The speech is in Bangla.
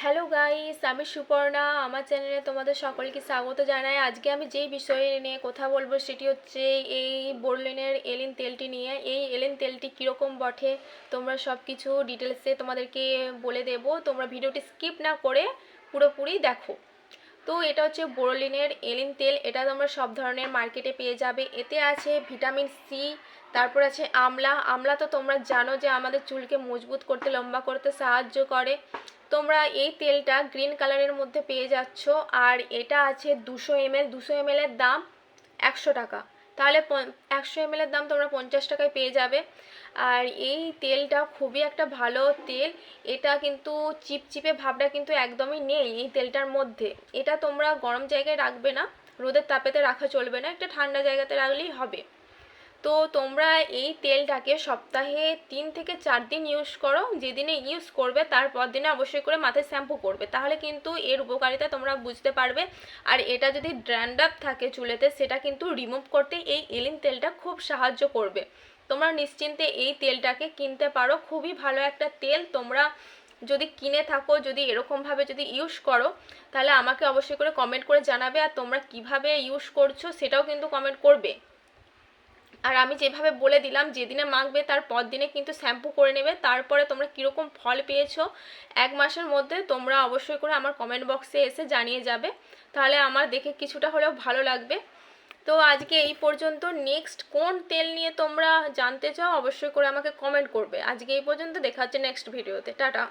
হ্যালো গাইস, আমি সুপর্ণা। আমার চ্যানেলে তোমাদের সকলকে স্বাগত জানাই। আজকে আমি যেই বিষয় নিয়ে কথা বলবো সেটি হচ্ছে এই বোরলিনের এলিন তেলটি নিয়ে। এই এলিন তেলটি কীরকম বটে তোমরা সব কিছু ডিটেলসে তোমাদেরকে বলে দেব। তোমরা ভিডিওটি স্কিপ না করে পুরোপুরি দেখো। তো এটা হচ্ছে বোরলিনের এলিন তেল। এটা তোমরা সব ধরনের মার্কেটে পেয়ে যাবে। এতে আছে ভিটামিন সি, তারপর আছে আমলা। আমলা তো তোমরা জানো যে আমাদের চুলকে মজবুত করতে, লম্বা করতে সাহায্য করে। তোমরা এই তেলটা গ্রিন কালারের মধ্যে পেয়ে যাচ্ছ। আর এটা আছে 200 ml। 200 ml-এর দাম 100 টাকা। তাহলে 100 ml-এর দাম তোমরা 50 টাকায় পেয়ে যাবে। আর এই তেলটা খুবই একটা ভালো তেল। এটা কিন্তু চিপচিপে ভাবটা কিন্তু একদমই নেই এই তেলটার মধ্যে। এটা তোমরা গরম জায়গায় রাখবে না, রোদের তাপেতে রাখা চলবে না, একটা ঠান্ডা জায়গাতে রাখলেই হবে। তো তোমরা এই তেলটাকে সপ্তাহে 3 থেকে 4 দিন ইউজ করো। যেদিনে ইউজ করবে তারপর দিনে অবশ্যই করে মাথায় শ্যাম্পু করবে, তাহলে কিন্তু এর উপকারিতা তোমরা বুঝতে পারবে। আর এটা যদি ড্যান্ড্রাফ থাকে চুলেতে সেটা কিন্তু রিমুভ করতে এই এলিন তেলটা খুব সাহায্য করবে। তোমরা নিশ্চিন্তে এই তেলটাকে কিনতে পারো, খুবই ভালো একটা তেল। তোমরা যদি কিনে থাকো, যদি এরকমভাবে যদি ইউজ করো, তাহলে আমাকে অবশ্যই করে কমেন্ট করে জানাবে। আর তোমরা কিভাবে ইউজ করছো সেটাও কিন্তু কমেন্ট করবে। আর আমি যেভাবে বলে দিলাম, যেদিনে মাখবে তার পর দিনে কিন্তু শ্যাম্পু করে নেবে। তারপরে তোমরা কীরকম ফল পেয়েছো 1 মাসের মধ্যে তোমরা অবশ্যই করে আমার কমেন্ট বক্সে এসে জানিয়ে যাবে, তাহলে আমার দেখে কিছুটা হলেও ভালো লাগবে। তো আজকে এই পর্যন্ত। নেক্সট কোন তেল নিয়ে তোমরা জানতে চাও অবশ্যই করে আমাকে কমেন্ট করবে। আজকে এই পর্যন্ত, দেখা হচ্ছে নেক্সট ভিডিওতে। টাটা।